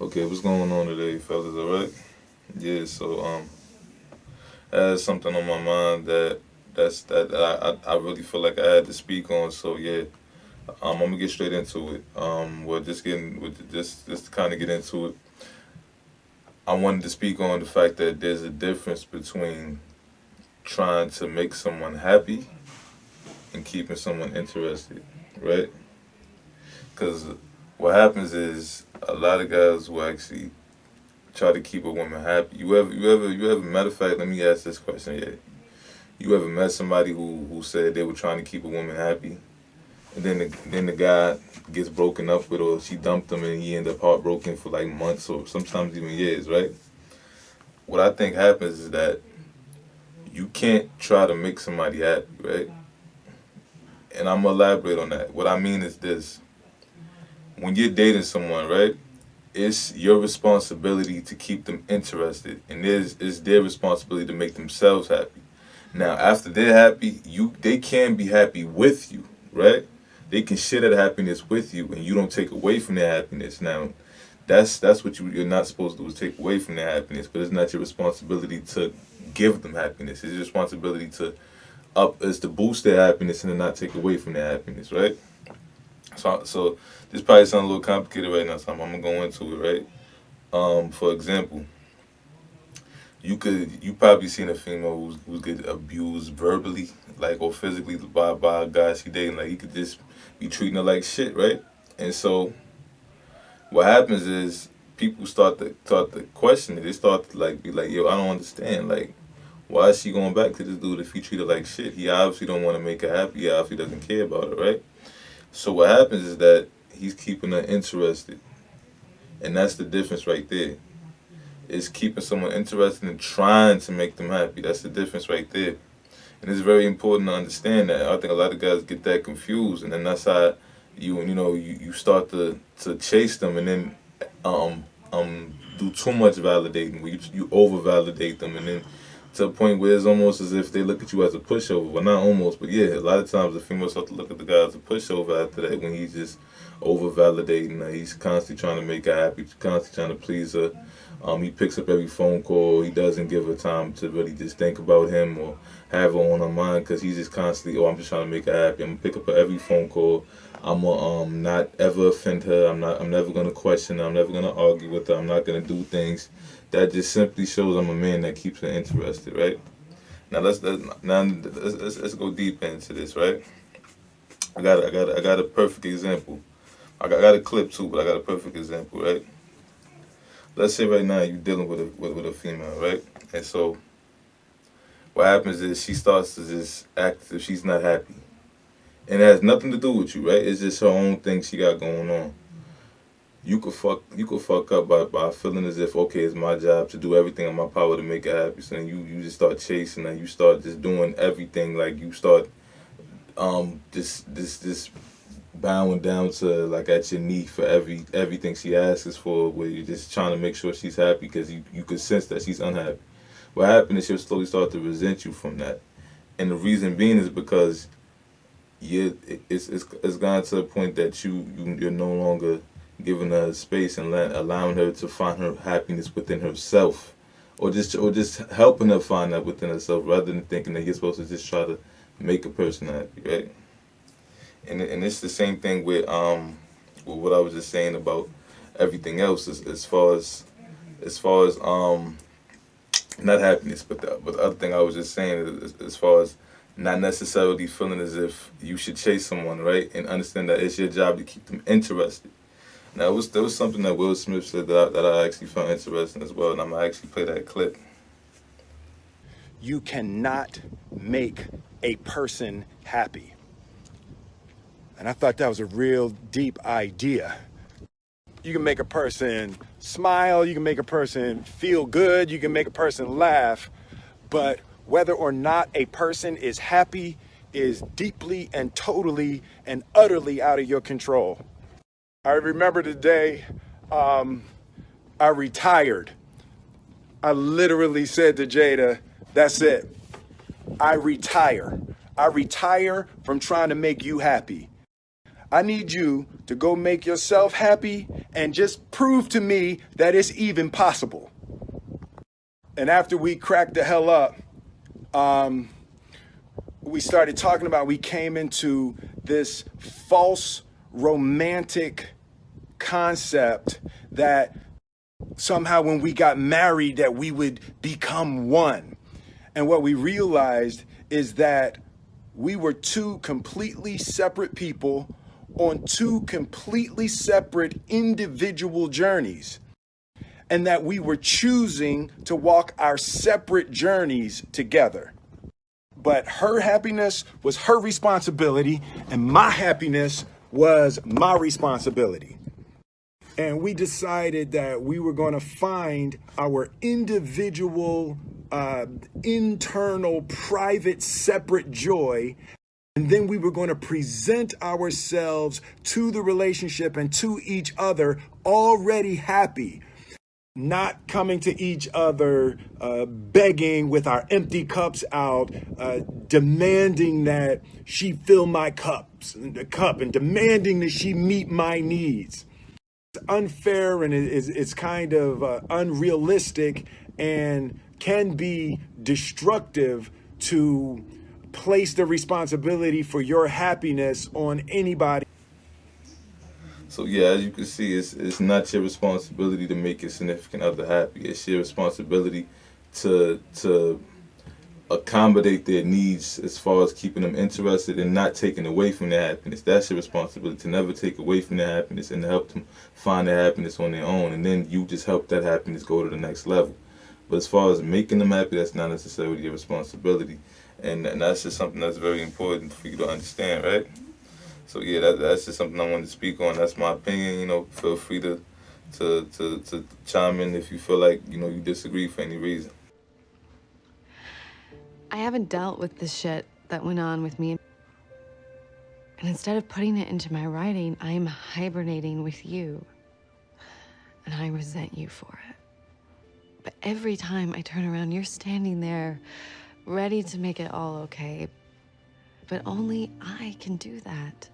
Okay, what's going on today, fellas? All right. Yeah. I had something on my mind that I really feel like I had to speak on. So yeah, I'm gonna get straight into it. We're just getting with just to kind of get into it. I wanted to speak on the fact that there's a difference between trying to make someone happy and keeping someone interested, right? Because what happens is a lot of guys will actually try to keep a woman happy. You ever matter of fact, let me ask this question. Yeah. You ever met somebody who said they were trying to keep a woman happy, and then the guy gets broken up with, or she dumped him, and he ended up heartbroken for like months or sometimes even years, right? What I think happens is that you can't try to make somebody happy, right? And I'm gonna elaborate on that. What I mean is this: when you're dating someone, right? It's your responsibility to keep them interested, and it's their responsibility to make themselves happy. Now, after they're happy, they can be happy with you, right? They can share that happiness with you, and you don't take away from their happiness. Now, that's what you're not supposed to do is take away from their happiness, but it's not your responsibility to give them happiness. It's your responsibility to up is to boost their happiness and to not take away from their happiness, right? So this probably sounds a little complicated right now, so I'm gonna go into it, right? For example, you probably seen a female who's get abused verbally, like or physically by a guy she dating. Like he could just be treating her like shit, right? And so what happens is people start to question it. They start to like be like, yo, I don't understand. Like, why is she going back to this dude if he treat her like shit? He obviously don't want to make her happy. He obviously doesn't care about her, right? So what happens is that he's keeping her interested, and that's the difference right there. Is keeping someone interested and trying to make them happy. That's the difference right there. And it's very important to understand that. I think a lot of guys get that confused, and then that's how you start to chase them, and then do too much validating. Where you over validate them, and then to a point where it's almost as if they look at you as a pushover. Well, not almost, but yeah, a lot of times the females start to look at the guy as a pushover after that when he's just over validating her. He's constantly trying to make her happy, constantly trying to please her. He picks up every phone call. He doesn't give her time to really just think about him or have her on her mind because he's just constantly, oh, I'm just trying to make her happy. I'm gonna pick up her every phone call. I'm gonna not ever offend her. I'm never gonna question her. I'm never gonna argue with her. I'm not gonna do things that just simply shows I'm a man that keeps her interested, right? Now let's go deep into this, right? I got a perfect example. I got a clip too, but I got a perfect example, right? Let's say right now you're dealing with a female, right? And so what happens is she starts to just act as if she's not happy, and it has nothing to do with you, right? It's just her own thing she got going on. You could fuck up by feeling as if okay, it's my job to do everything in my power to make her happy. So then you just start chasing and you start just doing everything. Like you start this bowing down to like at your knee for everything she asks for, where you're just trying to make sure she's happy because you could sense that she's unhappy. What happened is she'll slowly start to resent you from that, and the reason being is because it's gone to a point that you're no longer giving her space and allowing her to find her happiness within herself, or just helping her find that within herself, rather than thinking that you're supposed to just try to make a person happy, right? And it's the same thing with what I was just saying about everything else as far as not happiness, but the other thing I was just saying is as far as not necessarily feeling as if you should chase someone, right? And understand that it's your job to keep them interested. Now, there was something that Will Smith said that I actually found interesting as well, and I'm gonna actually play that clip. You cannot make a person happy. And I thought that was a real deep idea. You can make a person smile, you can make a person feel good, you can make a person laugh, but whether or not a person is happy is deeply and totally and utterly out of your control. I remember the day I retired. I literally said to Jada, that's it. I retire. I retire from trying to make you happy. I need you to go make yourself happy and just prove to me that it's even possible. And after we cracked the hell up, we started talking about, we came into this false romantic concept that somehow when we got married that we would become one. And what we realized is that we were two completely separate people on two completely separate individual journeys, and that we were choosing to walk our separate journeys together. But her happiness was her responsibility, and my happiness was my responsibility. And we decided that we were going to find our individual, internal, private, separate joy. And then we were going to present ourselves to the relationship and to each other already happy, not coming to each other begging with our empty cups out, demanding that she fill my cup and demanding that she meet my needs. It's unfair, and it's kind of unrealistic and can be destructive to place the responsibility for your happiness on anybody. So yeah, as you can see, it's not your responsibility to make your significant other happy. It's your responsibility to accommodate their needs as far as keeping them interested and not taking away from their happiness. That's your responsibility, to never take away from their happiness and to help them find their happiness on their own. And then you just help that happiness go to the next level. But as far as making them happy, that's not necessarily your responsibility. And that's just something that's very important for you to understand, right? So yeah, that's just something I wanted to speak on. That's my opinion. You know, feel free to chime in if you feel like you disagree for any reason. I haven't dealt with the shit that went on with me. And instead of putting it into my writing, I am hibernating with you. And I resent you for it. But every time I turn around, you're standing there, ready to make it all okay. But only I can do that.